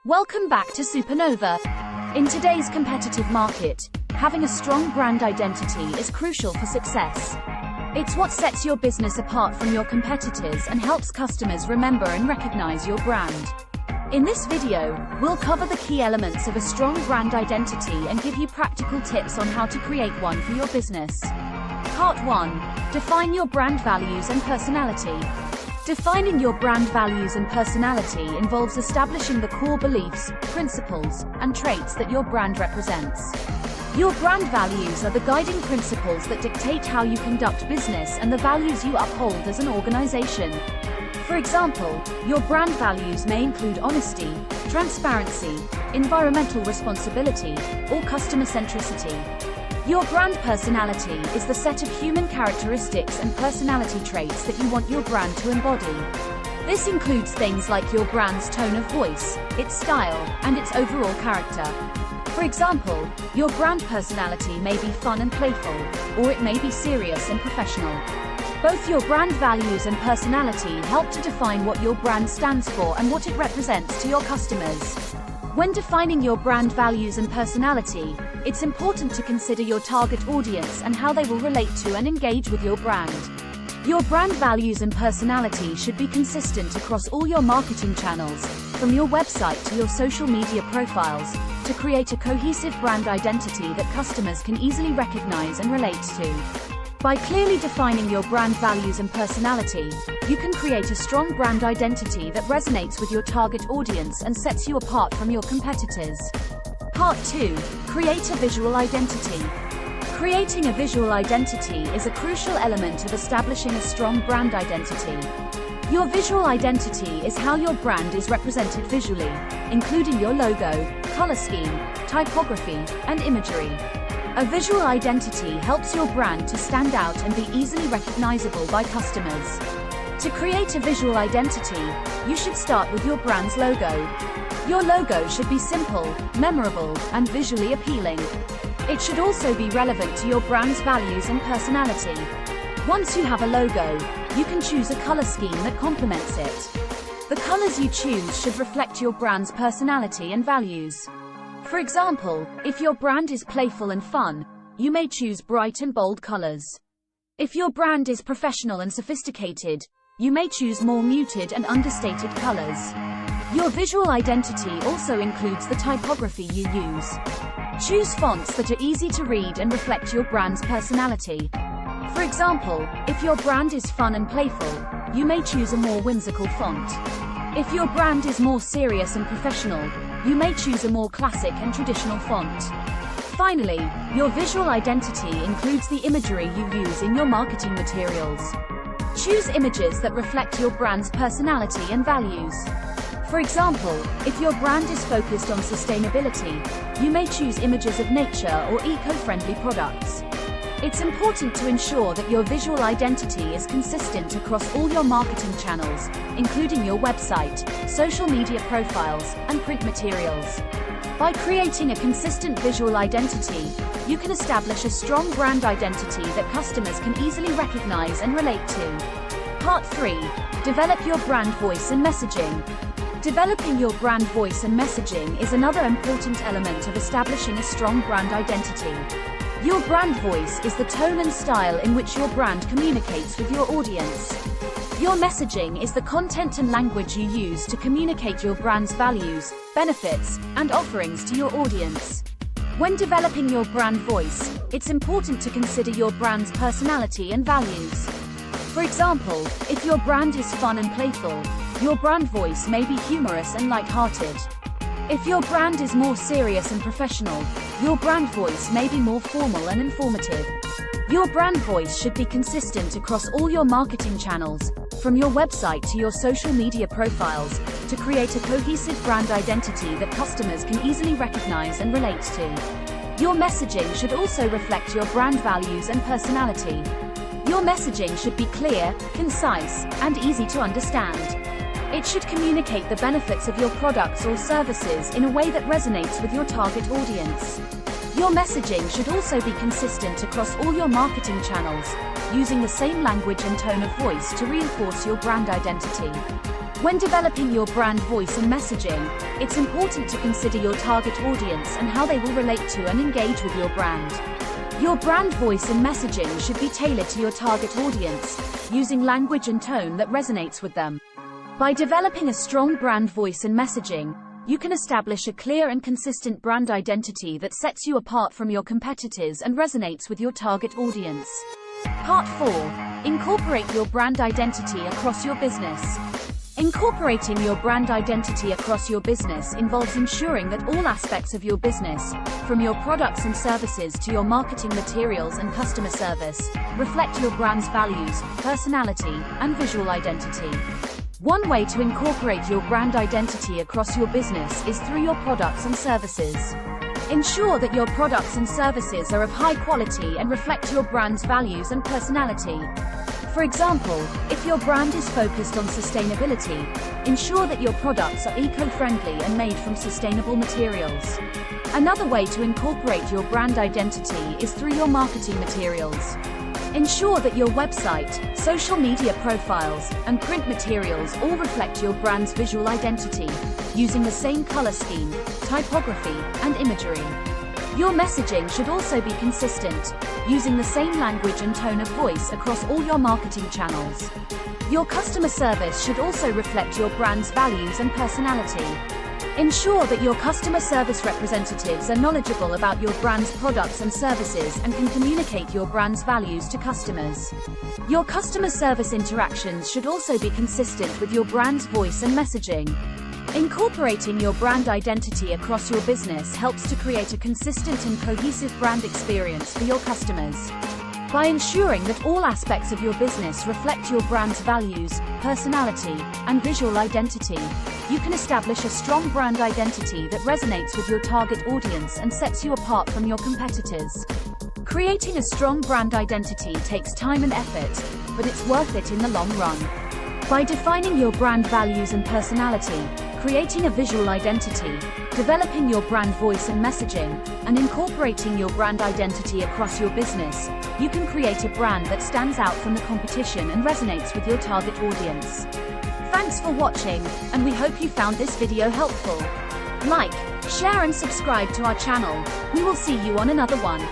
Welcome back to Supernova. In today's competitive market, having a strong brand identity is crucial for success. It's what sets your business apart from your competitors and helps customers remember and recognize your brand. In this video, we'll cover the key elements of a strong brand identity and give you practical tips on how to create one for your business. Part 1. Define your brand values and personality. Defining your brand values and personality involves establishing the core beliefs, principles, and traits that your brand represents. Your brand values are the guiding principles that dictate how you conduct business and the values you uphold as an organization. For example, your brand values may include honesty, transparency, environmental responsibility, or customer centricity. Your brand personality is the set of human characteristics and personality traits that you want your brand to embody. This includes things like your brand's tone of voice, its style, and its overall character. For example, your brand personality may be fun and playful, or it may be serious and professional. Both your brand values and personality help to define what your brand stands for and what it represents to your customers. When defining your brand values and personality, it's important to consider your target audience and how they will relate to and engage with your brand. Your brand values and personality should be consistent across all your marketing channels, from your website to your social media profiles, to create a cohesive brand identity that customers can easily recognize and relate to. By clearly defining your brand values and personality, you can create a strong brand identity that resonates with your target audience and sets you apart from your competitors. Part 2. Create a visual identity. Creating a visual identity is a crucial element of establishing a strong brand identity. Your visual identity is how your brand is represented visually, including your logo, color scheme, typography, and imagery. A visual identity helps your brand to stand out and be easily recognizable by customers. To create a visual identity, you should start with your brand's logo. Your logo should be simple, memorable, and visually appealing. It should also be relevant to your brand's values and personality. Once you have a logo, you can choose a color scheme that complements it. The colors you choose should reflect your brand's personality and values. For example, if your brand is playful and fun, you may choose bright and bold colors. If your brand is professional and sophisticated, you may choose more muted and understated colors. Your visual identity also includes the typography you use. Choose fonts that are easy to read and reflect your brand's personality. For example, if your brand is fun and playful, you may choose a more whimsical font. If your brand is more serious and professional, you may choose a more classic and traditional font. Finally, your visual identity includes the imagery you use in your marketing materials. Choose images that reflect your brand's personality and values. For example, if your brand is focused on sustainability, you may choose images of nature or eco-friendly products. It's important to ensure that your visual identity is consistent across all your marketing channels, including your website, social media profiles, and print materials. By creating a consistent visual identity, you can establish a strong brand identity that customers can easily recognize and relate to. Part 3. Develop your brand voice and messaging. Developing your brand voice and messaging is another important element of establishing a strong brand identity. Your brand voice is the tone and style in which your brand communicates with your audience. Your messaging is the content and language you use to communicate your brand's values, benefits, and offerings to your audience. When developing your brand voice, it's important to consider your brand's personality and values. For example, if your brand is fun and playful, your brand voice may be humorous and light-hearted. If your brand is more serious and professional, your brand voice may be more formal and informative. Your brand voice should be consistent across all your marketing channels, from your website to your social media profiles, to create a cohesive brand identity that customers can easily recognize and relate to. Your messaging should also reflect your brand values and personality. Your messaging should be clear, concise, and easy to understand. It should communicate the benefits of your products or services in a way that resonates with your target audience. Your messaging should also be consistent across all your marketing channels, using the same language and tone of voice to reinforce your brand identity. When developing your brand voice and messaging, it's important to consider your target audience and how they will relate to and engage with your brand. Your brand voice and messaging should be tailored to your target audience, using language and tone that resonates with them. By developing a strong brand voice and messaging, you can establish a clear and consistent brand identity that sets you apart from your competitors and resonates with your target audience. Part 4. Incorporate your brand identity across your business. Incorporating your brand identity across your business involves ensuring that all aspects of your business, from your products and services to your marketing materials and customer service, reflect your brand's values, personality, and visual identity. One way to incorporate your brand identity across your business is through your products and services. Ensure that your products and services are of high quality and reflect your brand's values and personality. For example, if your brand is focused on sustainability, ensure that your products are eco-friendly and made from sustainable materials. Another way to incorporate your brand identity is through your marketing materials. Ensure that your website, social media profiles, and print materials all reflect your brand's visual identity, using the same color scheme, typography, and imagery. Your messaging should also be consistent, using the same language and tone of voice across all your marketing channels. Your customer service should also reflect your brand's values and personality. Ensure that your customer service representatives are knowledgeable about your brand's products and services and can communicate your brand's values to customers. Your customer service interactions should also be consistent with your brand's voice and messaging. Incorporating your brand identity across your business helps to create a consistent and cohesive brand experience for your customers. By ensuring that all aspects of your business reflect your brand's values, personality, and visual identity, you can establish a strong brand identity that resonates with your target audience and sets you apart from your competitors. Creating a strong brand identity takes time and effort, but it's worth it in the long run. By defining your brand values and personality, creating a visual identity, developing your brand voice and messaging, and incorporating your brand identity across your business, you can create a brand that stands out from the competition and resonates with your target audience. Thanks for watching, and we hope you found this video helpful. Like, share and subscribe to our channel. We will see you on another one.